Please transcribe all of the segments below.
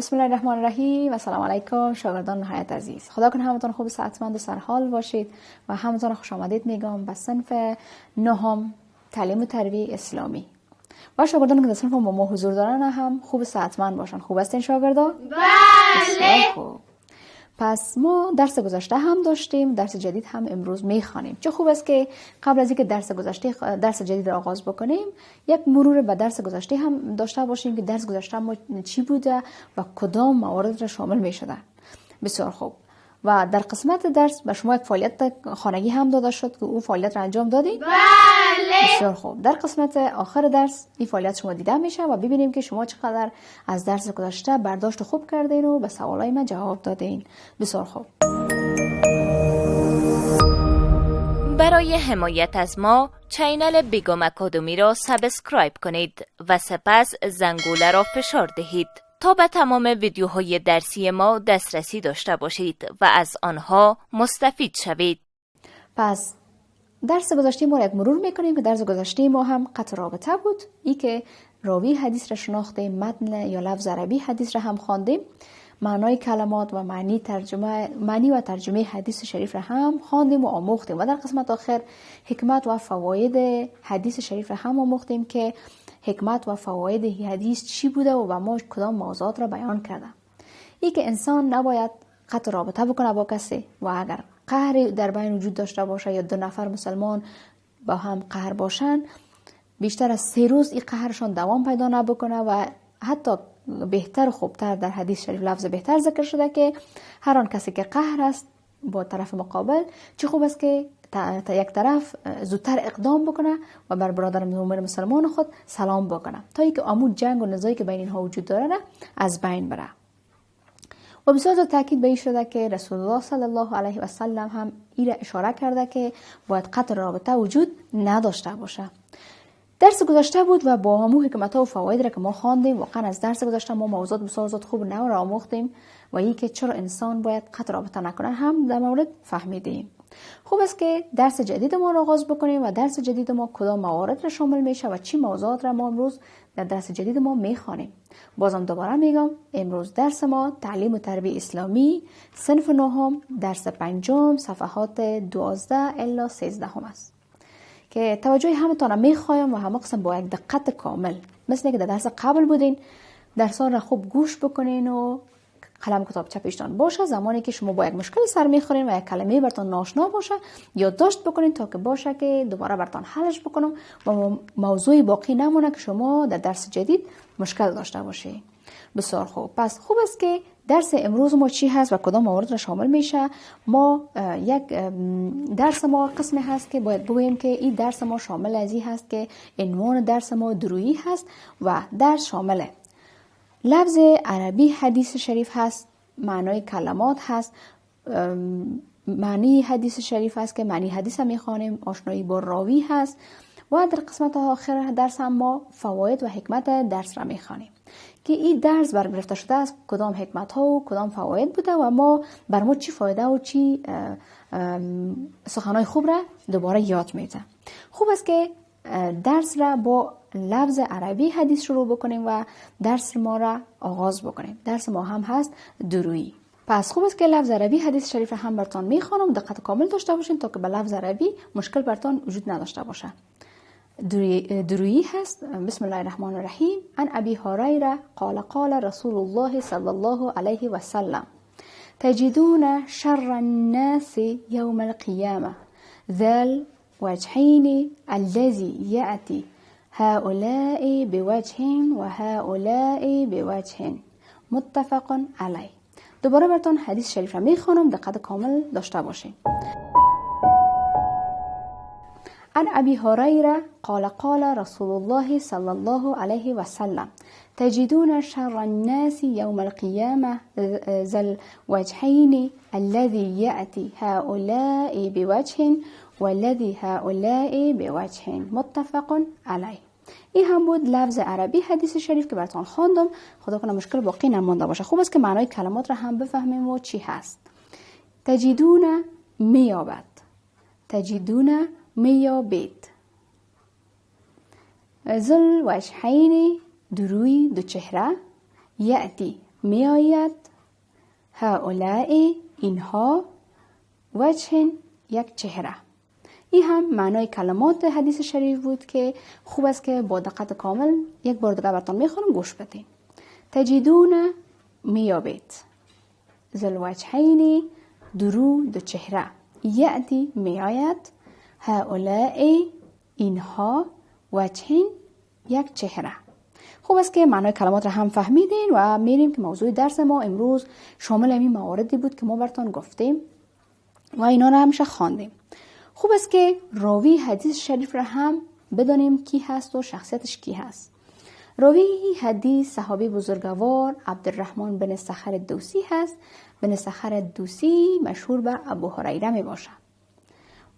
بسم الله الرحمن الرحیم. السلام علیکم شاگردان نهایت عزیز. خدا کنه همتون خوب، صحتمند و سرحال باشید و همتون خوش آمدید میگم به صنف نهم تعلیم و تربیت اسلامی. و شاگردان که در صنف ما حضور دارن هم خوب و صحتمند باشن. خوب هستین شاگردان؟ بله. خوب. پس ما درس گذشته هم داشتیم، درس جدید هم امروز میخوانیم. چه خوب است که قبل از اینکه درس جدید را آغاز بکنیم یک مرور به درس گذشته هم داشته باشیم که درس گذشته ما چی بوده و کدام موارد را شامل میشده. بسیار خوب. و در قسمت درس به شما یک فعالیت خانگی هم داده شد که او فعالیت را انجام دادید؟ بله. بسیار خوب. در قسمت آخر درس این فعالیت شما دیده میشه و ببینیم که شما چقدر از درس گذشته برداشت خوب کردین و به سوالای من جواب دادین. بسیار خوب. برای حمایت از ما چینل بیگم اکادمی را سابسکرایب کنید و سپس زنگوله را فشار دهید تا به تمام ویدیوهای درسی ما دسترسی داشته باشید و از آنها مستفید شوید. پس درس گذشته ما را یک مرور میکنیم که درس گذشته ما هم قطع رابطه بود. ای که راوی حدیث را شناختیم، متن یا لفظ عربی حدیث را هم خواندیم، معنای کلمات و معنی و ترجمه حدیث شریف را هم خواندیم و آموختیم و در قسمت آخر حکمت و فواید حدیث شریف را هم آموختیم که حکمت و فواید حدیث چی بوده و ما کدام موضوعات را بیان کرده. ای که انسان نباید قطع رابطه بکنه با کسی و اگر قهر در بین وجود داشته باشه یا دو نفر مسلمان با هم قهر باشن، بیشتر از 3 روز این قهرشان دوام پیدا نبکنه و حتی بهتر و خوبتر در حدیث شریف لفظ بهتر ذکر شده که هر آن کسی که قهر است با طرف مقابل چه خوب است که تا یک طرف زودتر اقدام بکنه و بر برادر مومن مسلمان خود سلام بکنه تا اینکه عمود جنگ و نزاعی که بین اینها وجود داره از بین بره. و بسیار زیاد تاکید به این شده که رسول الله صلی الله علیه و سلم هم این را اشاره کرده که باید قطع رابطه وجود نداشته باشه. درس گذشته بود و با همون حکمت‌ها و فواید را که ما خواندیم، واقعا از درس گذشته ما موضوعات بسیار زیاد خوب نو را آموختیم و این که چرا انسان باید قطع رابطه نکنه هم در مورد فهمیدیم. خوب است که درس جدید ما را آغاز بکنیم و درس جدید ما کدام موارد را شامل میشه و چی موضوعات را ما امروز در درس جدید ما میخوانیم. بازم دوباره میگم امروز درس ما تعلیم و تربیت اسلامی صنف نهم درس 5 صفحات 12 الی 13 است که توجه همتون میخوایم و همه قسم با یک دقت کامل مثل که در درس قبل بودین درسان را خوب گوش بکنین و قلم کتابچه پیشتان باشه. زمانی که شما با یک مشکلی سر میخورین و یک کلمه براتون ناشنا باشه یادداشت بکنین تا که باشه که دوباره براتون حلش بکنم و موضوعی باقی نمونه که شما در درس جدید مشکل داشته باشی. بسیار خوب. پس خوب است که درس امروز ما چی هست و کدام موارد را شامل میشه. ما یک درس ما قسمی هست که باید بگوییم که این درس ما شامل از این هست که عنوان درس ما درویی هست و درس شامل لفظ عربی حدیث شریف هست، معنای کلمات هست، معنی حدیث شریف هست که معنی حدیث هم میخوانیم، آشنایی با راوی هست و در قسمت آخر درس هم ما فواید و حکمت درس را میخوانیم که این درس برگرفته شده از کدام حکمت ها و کدام فواید بوده و ما بر ما چی فایده و چی سخنهای خوب را دوباره یاد میده. خوب است که درس را با لفظ عربی حدیث شروع بکنیم و درس ما را آغاز بکنیم. درس ما هم هست درویی. پس خوب است که لفظ عربی حدیث شریف هم براتون میخوانم، دقت کامل داشته باشین تا که به لفظ عربی مشکل براتون وجود نداشته باشه. درویی هست. بسم الله الرحمن الرحیم. عن ابی هریره قال قال رسول الله صلی الله علیه و سلم تجدون شر الناس یوم القیامه ذل وجهین الذي یأتی هؤلاء بوجه و هؤلاء بوجه متفق علیه. دوباره براتون حدیث شریف را میخوانم، دقت کامل داشته باشین. عن ابي هريره قال قال رسول الله صلى الله عليه وسلم تجدون شر الناس يوم القيامة ذا الوجهين الذي يأتي هؤلاء بوجه والذي هؤلاء بوجه متفق علیه. این هم بود لفظ عربی حدیث شریف که براتون خواندم. خدا کنه مشکل باقی نمانده باشه. خوب است که معنای کلمات را هم بفهمیم و چی هست. تجدون میابد، تجدون میابید، ذل وجهین دروی دو چهره، یأتی می آید هؤلاء اینها وجه یک چهره. این هم معنای کلمات حدیث شریف بود که خوب است که با دقت کامل یک بار دیگه براتون میخونم، گوش بدین. تجدون میابید ذوالوجهین درو دو چهره، یعدی میآید هؤلاء اینها وجهین یک چهره. خوب است که معنای کلمات را هم فهمیدین و میریم که موضوع درس ما امروز شامل این مواردی بود که ما براتون گفتیم و اینا را همیشه خواندیم. خوب است که راوی حدیث شریف را هم بدانیم کی هست و شخصیتش کی هست. راوی حدیث صحابی بزرگوار عبدالرحمن بن صخر الدوسی هست. بن صخر الدوسی مشهور به ابو هریره می باشه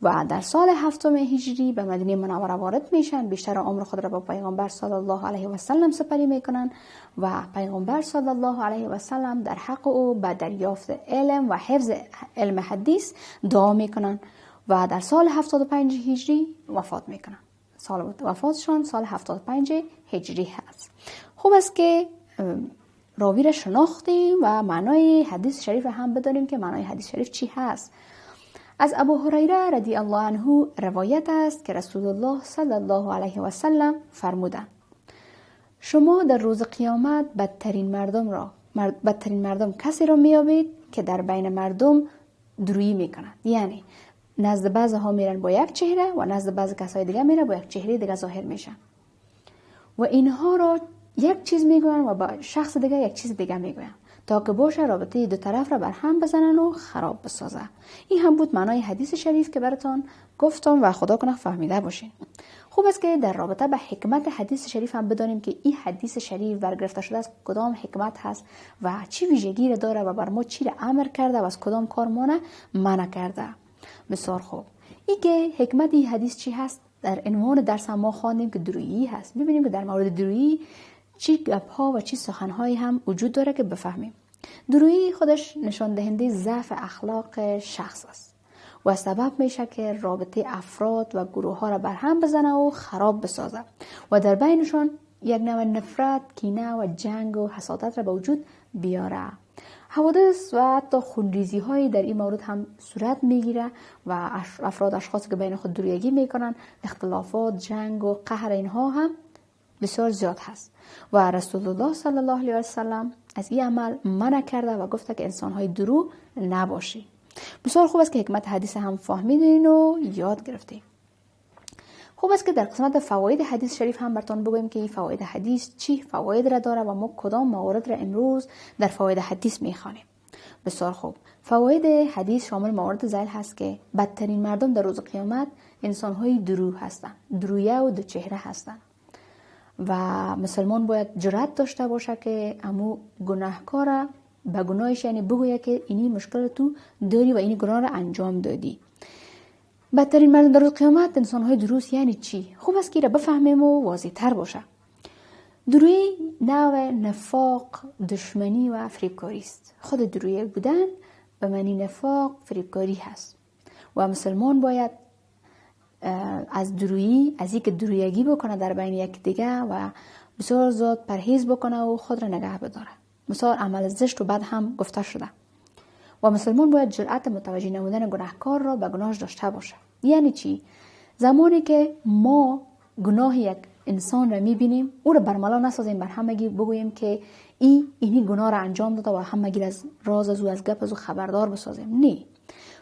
و در سال 7 هجری به مدینه منوره وارد میشن. بیشتر عمر خود را با پیغمبر صلی الله علیه و سلم سپری میکنن و پیغمبر صلی الله علیه و سلم در حق او به دریافت علم و حفظ علم حدیث دعا میکنن و در سال 75 هجری وفات میکنن. سال وفاتشان سال 75 هجری هست. خوب است که راوی را شناختیم و معنای حدیث شریف هم بدانیم که معنای حدیث شریف چی هست. از ابو هریره رضی الله عنه روایت است که رسول الله صلی الله علیه و سلم فرمودند: شما در روز قیامت بدترین مردم کسی را میابید که در بین مردم درویی میکنند. یعنی نزد بعضها میرن با یک چهره و نزد بعض کسای دیگه میرن با یک چهره دیگه ظاهر میشن و اینها را یک چیز میگوین و با شخص دیگه یک چیز دیگه میگوین تا که باشه رابطه دو طرف را بر هم بزنن و خراب بسازه. این هم بود معنای حدیث شریف که براتون گفتم و خدا کنه فهمیده باشین. خوب است که در رابطه به حکمت حدیث شریف هم بدانیم که این حدیث شریف برگرفته شده از کدام حکمت هست و چی ویژگی را داره و بر ما چی را امر کرده و از کدام کار ما منع کرده. بسیار خوب. این که حکمت این حدیث چی هست در عنوان درس ما خواندیم که درویی هست. ببینیم که در مورد درویی چی گپ‌ها و چی سخن‌هایی هم وجود داره که بفهمیم. درویی خودش نشان دهنده ضعف اخلاق شخص است و سبب میشه که رابطه افراد و گروه‌ها را بر هم بزنه و خراب بسازه و در بینشان یک نوع نفرت، کینه و جنگ و حسادت را به وجود بیاره. حوادث و حتی خونریزی هایی در این مورد هم صورت میگیره و اشخاصی که بین خود درویگی میکنن، اختلافات، جنگ و قهر اینها هم بسیار زیاد هست و رسول الله صلی الله علیه و سلم از این عمل منع کرده و گفته که انسان های درو نباشی. بسیار خوب است که حکمت حدیث هم فهمیدین و یاد گرفتین. خوب است که در قسمت فواید حدیث شریف هم براتون بگویم که این فواید حدیث چی فواید را داره و ما کدام موارد را امروز در فواید حدیث میخوانیم. بسیار خوب. فواید حدیث شامل موارد ذیل هست که بدترین مردم در روز قیامت انسان‌های درو هستند، درویه و دو چهره هستند و مسلمان باید جرأت داشته باشه که امو گناهکار به گناهش یعنی بگویه که اینی مشکل تو داری و اینی گناه را انجام دادی. بدترین مردم در روز قیامت انسان‌های دروست یعنی چی؟ خوب است که را بفهمیم و واضح تر باشه. درویی نوع نفاق، دشمنی و فریبکاری است. خود درویی بودن به معنی نفاق، فریبکاری هست و مسلمان باید از درویی، از اینکه درویگی بکنه در بین یک دیگه و بسیار زیاد پرهیز بکنه و خود را نگه بداره. بسیار عمل زشت و بد هم گفته شده و مسلمان باید جرأت متوجه نمودن گناهکار را به گناهش داشته باشه. یعنی چی؟ زمانی که ما گناه یک انسان را میبینیم او را برملا نسازیم، بر همگی بگوییم که اینی گناه را انجام داده و همگی از راز از او از گپ از او خبردار بسازیم. نه.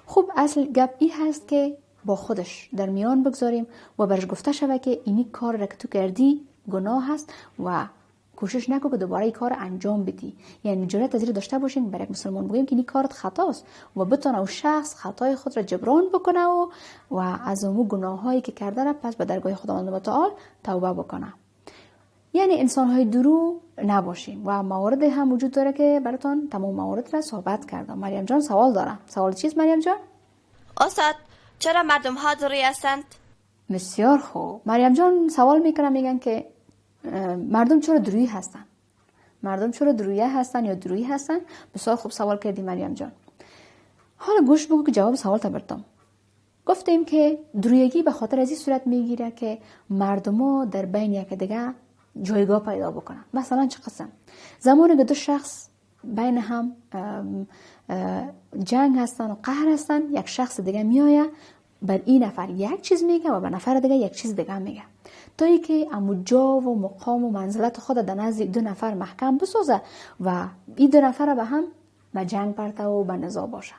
خوب اصل گپ ای هست که با خودش در میان بگذاریم و برش گفته شود که اینی کار را که تو کردی گناه هست و کوشش نکن که دوباره این کار انجام بدی. یعنی جرأت از این داشته باشین برای مسلمان بگیم که این کارت خطاست و بتونه اون شخص خطای خود را جبران بکنه و از اون گناهایی که کرده را پس به درگاه خداوند متعال توبه بکنه. یعنی انسان‌های درو نباشیم و موارد هم وجود داره که براتون تمام موارد را صحبت کردم. مریم جان سوال دارم. سوال چیست مریم جان؟ استاد چرا مردم ها درویی هستند؟ بسیار خوب. مریم جان سوال میگن که مردم چرا درویی هستن؟ مردم چرا درویه هستن یا درویی هستن؟ بسیار خوب سوال کردی مریم جان. حالا گوش بگو که جواب سوال تا برتم. گفتیم که درویگی به خاطر از این صورت میگیره که مردم در بین یک دیگه جایگاه پیدا بکنن. مثلا چه قسم؟ زمانی که دو شخص بین هم جنگ هستن و قهر هستن، یک شخص دیگه میآید بر این نفر یک چیز میگه و به نفر دیگه یک چیز دیگه میگه، تا ای که امو جا و مقام و منزلت خود در نزد دو نفر محکم بسازه و این دو نفر به هم به جنگ پرته و به نزاع باشه.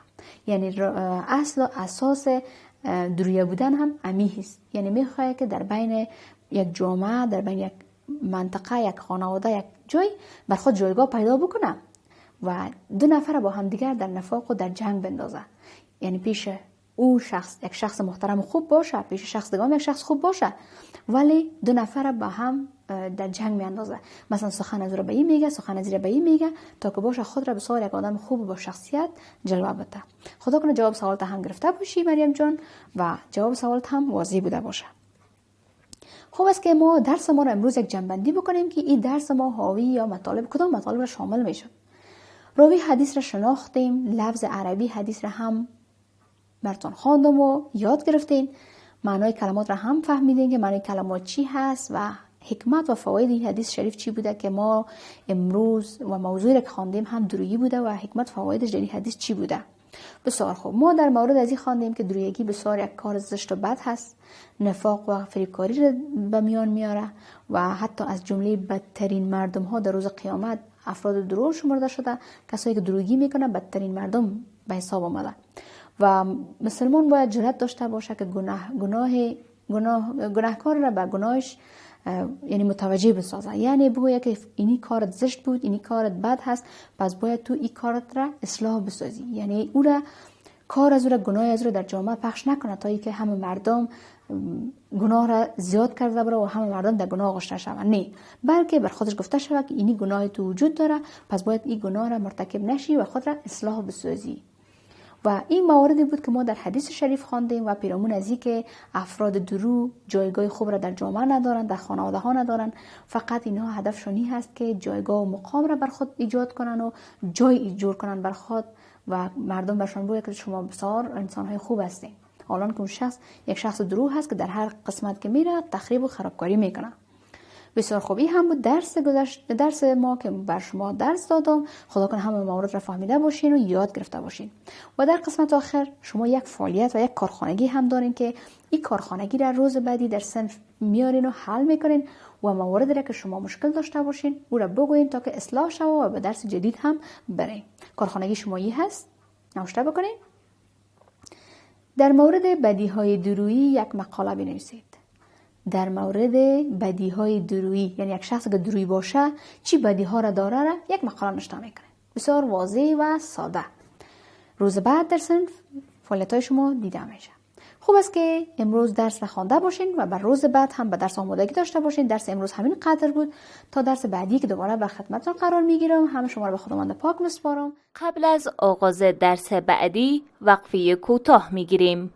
یعنی اصل و اساس درویه بودن هم امی هست. یعنی میخواه که در بین یک جامعه، در بین یک منطقه، یک خانواده، یک جای بر خود جایگاه پیدا بکنه و دو نفر با هم دیگر در نفاق و در جنگ بندازه. یعنی پیش او شخص یک شخص محترم و خوب باشه، پیش شخص دیگه یک شخص خوب باشه، ولی دو نفر با هم در جنگ میاندازه. مثلا سخن از رو به این میگه، سخن از رو به این میگه، تا که باشه خود را به صورت یک آدم خوب با شخصیت جلوه بده. خدا کنه جواب سوالت هم گرفته باشی مریم جان و جواب سوالت هم واضح بوده باشه. خوب است که ما درس ما را امروز یک جنبندی بکنیم که این درس ما حاوی یا مطالب کدام مطالب را شامل میشه. راوی حدیث را شناختیم، لفظ عربی حدیث را هم براتون خواندم و یاد گرفتین، معنای کلمات را هم فهمیدین که معنای کلمات چی هست و حکمت و فواید این حدیث شریف چی بوده که ما امروز و موضوعی را که خواندیم هم درویی بوده و حکمت فوایدش در این حدیث چی بوده. بسیار خوب. ما در مورد از این خواندیم که درویگی بسیار یک کار زشت و بد هست، نفاق و فریبکاری را به میان میاره و حتی از جمله بدترین مردم ها در روز قیامت افراد درو شمرده شده. کسایی که درویی میکنه بدترین مردم به حساب آمده و مسلمان باید جرأت داشته باشه که گناهکار را به گناهش یعنی متوجه بسازه. یعنی بگوید که اینی کارت زشت بود، اینی کارت بد هست، پس باید تو این کارت را اصلاح بسازی. یعنی او را کار از او را، گناه از او را در جامعه پخش نکنه تا ای که همه مردم گناه را زیاد کرده بره و همه مردم در گناه آغشته شوند. نه، بلکه بر خودش گفته شود که اینی گناه تو وجود داره، پس باید این گناه را مرتکب نشی و خود را اصلاح بسازی. و این مواردی بود که ما در حدیث شریف خواندیم و پیرامون از این که افراد درو جایگاه خوب را در جامعه ندارند، در خانواده ها ندارند، فقط اینها هدفشون این هست که جایگاه و مقام را بر خود ایجاد کنن و جای ایجاد کنن بر خود و مردم برشان بگوید که شما بسیار انسان‌های خوب هستین، حالان که اون شخص یک شخص درو هست که در هر قسمت که میره تخریب و خرابکاری میکنه. بسیار خوبی هم بود درس ما که بر شما درس دادم. خدا کنه همه موارد را فهمیده باشین و یاد گرفته باشین. و در قسمت آخر شما یک فعالیت و یک کارخانگی هم دارین که این کارخانگی را روز بعدی در صنف میارین و حل میکنین و مواردی را که شما مشکل داشته باشین او را بگوین تا که اصلاح شود و به درس جدید هم برین. کارخانگی شما این هست، نوشته بکنین. در مورد بدیهای درویی یک مقاله بنویسید. در مورد بدیهای درویی، یعنی یک شخص که درویی باشه چی بدیها را داره را یک مقاله نوشته میکنه. بسیار واضح و ساده. روز بعد در صنف فعالیت‌های شما دیده میشه. خوب است که امروز درس را خوانده باشین و بر روز بعد هم به درس آمادگی داشته باشین. درس امروز همین قدر بود. تا درس بعدی که دوباره بر خدمتتون قرار میگیرم، همه شما را به خداوند پاک میسپارم. قبل از آغاز درس بعدی وقفه کوتاه میگیریم.